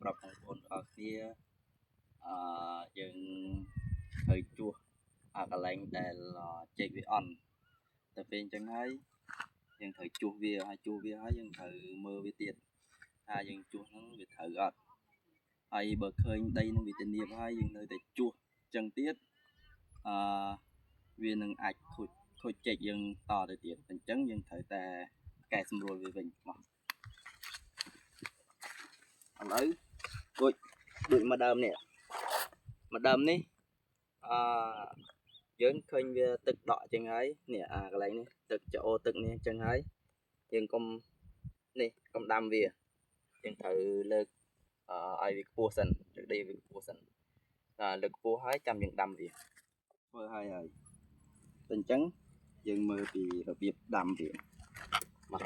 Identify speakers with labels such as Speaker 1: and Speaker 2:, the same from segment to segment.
Speaker 1: ប្រាប់បងប្អូនអរគ្នាយើងត្រូវជួសកន្លែងដែលចេកវាអន់តែពេលអញ្ចឹងហើយយើងត្រូវជួសវាហើយយើងត្រូវមើលវាទៀតថាយើងជួសហ្នឹងវាត្រូវអត់ហើយបើឃើញដីនឹងវាធានាហើយយើងនៅតែជួសអញ្ចឹងទៀតវានឹងអាចខូចចេកយើងតទៅទៀតអញ្ចឹងយើងត្រូវតែកែសម្រួលវាវិញមកឥឡូវដូចមកដើមនេះយើងឃើញវាទឹកដក់អញ្ចឹងហើយនេះកន្លែងនេះទឹកចោទឹកនេះអញ្ចឹងហើយយើងកុំដាំវាយើងត្រូវលើកឲ្យវាខ្ពស់សិនទឹកដីវាខ្ពស់សិនលើកខ្ពស់ហើយចាំយើងដាំវាធ្វើហើយតែអញ្ចឹងយើងមើលពីរបៀបដាំវាមក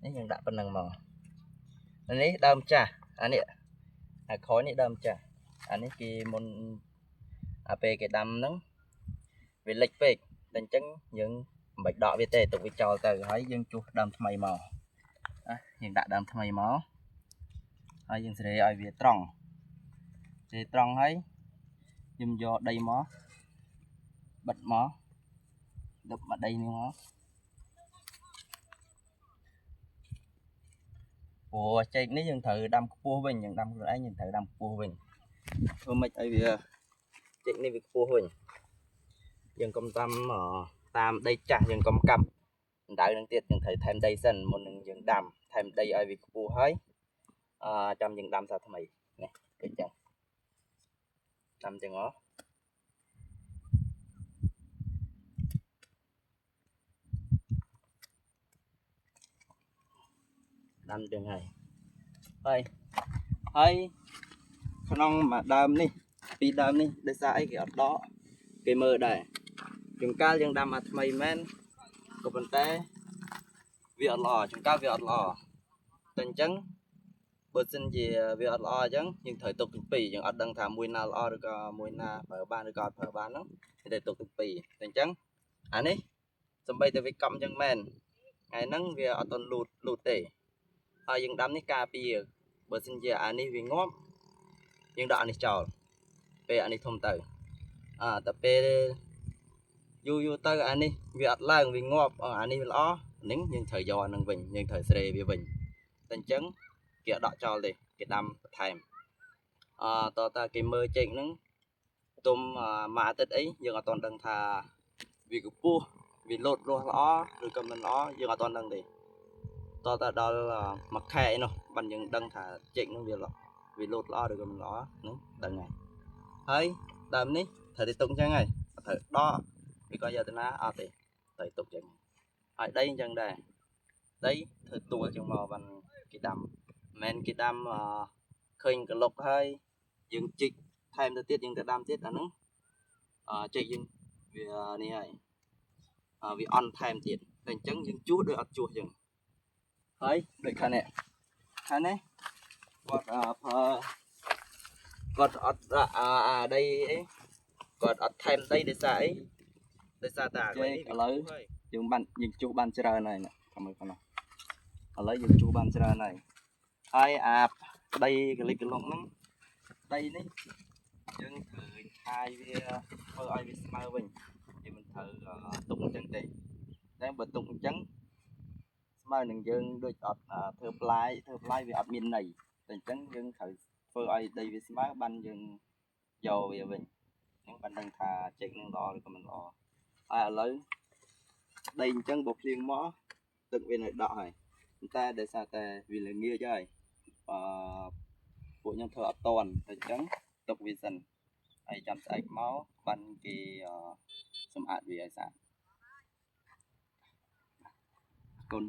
Speaker 1: នេះយើងដាក់ប៉ុណ្្នឹងមកនេះដើមចាស់នេះក្រោយនេះដើមចាស់នេះគេមុនពេលគេដាំហ្នឹងវាលិចពេកតែអញ្ចឹងយើងមិនបាច់ដកវាទេទុកវាចោលទៅហើយយើងជួសដើមថ្មីមកយើងដាក់ដើមថ្មីមកហើយយើងស្រែឲ្យវាត្រង់ហើយខ្ញុំយកដីមកបិទមកដុបមកដីនេះមកព្រោះចេកនេះយើងត្រូវដាំខ្ពស់វិញយើងដាំខ្លួនឯងយើងត្រូវដាំខ្ពស់វិញធ្វើម៉េចឲ្យវាចេកនេះវាខ្ពស់វិញយើងកុំតាមដីចាស់យើងកុំកាប់ដៅនឹងទៀតយើងត្រូវថែមដីសិនមុននឹងយើងដាំថែមដីឲ្យវាខ្ពស់ហើយចាំយើងដាំសាថ្មីនេះដូចចឹងដាំចឹងដាំចឹងហើយក្នុងមួយដើមនេះពីរដើមនេះដោយសារអីគេអត់ដកគេមើលដែរជួនកាលយើងដាំថ្មីមែនក៏ប៉ុន្តែវាអត់ល្អជួនកាលវាអត់ល្អតែអញ្ចឹងបើសិនជាវាអត់ល្អអញ្ចឹងយើងត្រូវទុកទាំងពីរយើងអត់ដឹងថាមួយណាល្អឬក៏មួយណាប្រើបានឬក៏អត់ប្រើបានហ្នឹងគេត្រូវទុកទាំងពីរតែអញ្ចឹងនេះសំបីតែវាកំអញ្ចឹងមែនថ្ងៃហ្នឹងវាអត់ទាន់លូតទេហើយយើងដាំនេះការពារបើសិនជានេះវាងាប់យើងដកនេះចោលពេលនេះធំទៅតែពេលយូរទៅនេះវាអត់ឡើងវាងាប់នេះវាល្អហ្នឹងយើងត្រូវយកហ្នឹងវិញយើងត្រូវស្រែវាវិញតែអញ្ចឹងគេអត់ដកចោលទេគេដាំបន្ថែមតើគេមើលចេកហ្នឹងទុំមួយអាទិត្យអីយើងអត់ទាន់ដឹងថាវាកម្ពស់វាលោតលាស់ល្អឬក៏មិនល្អយើងអត់ទាន់ដឹងទេតើដល់មួយខែឯនោះបានយើងដឹងថាចេកហ្នឹងវាលោតល្អឬក៏មិនល្អហ្នឹងដឹងហើយដើមនេះត្រូវតែទុកអញ្ចឹងហើយត្រូវដកឬក៏យកទៅណាអត់ទេត្រូវទុកអញ្ចឹងហើយដីអញ្ចឹងដែរដីធ្វើទួលអញ្ចឹងមកបានគេដាំមិនមែនគេដាំឃើញក្លុកហើយយើងជីកថែមទៅទៀតយើងទៅដាំទៀតអាហ្នឹងចេកយើងវានេះហើយវាអន់ថែមទៀតតែអញ្ចឹងយើងជួសដូចអត់ជួសអញ្ចឹងហើយដូចខាងនេះគាត់អត់ដីអីគាត់អត់ថែមដីដោយសារអីដោយសារតែឥឡូវយើងជួសបានច្រើនហើយខាងមើលខាងនោះឥឡូវយើងជួសបានច្រើនហើយដីកលិចកលុកហ្នឹងដីនេះយើងត្រូវខាយវាធ្វើឲ្យវាស្មើវិញយើងមិនត្រូវទុកអញ្ចឹងទេតែបើទុកអញ្ចឹងស្មើនឹងយើងដូចអត់ធ្វើផ្លាយវាអត់មានន័យតែអញ្ចឹងយើងត្រូវធ្វើឲ្យដីវាស្មើបានយើងយកវាវិញហ្នឹងបានដឹងថាចេកនឹងល្អឬក៏មិនល្អហើយឥឡូវដីអញ្ចឹងបើភ្លៀងមកទឹកវានៅដក់ហើយតែដោយសារតែវាល្ងាចហើយពួកខ្ញុំធ្វើអត់តន់តែអញ្ចឹងទុកវាសិនហើយចាំស្អែកមកបានគេសម្អាតវាឲ្យស្អាតគុណ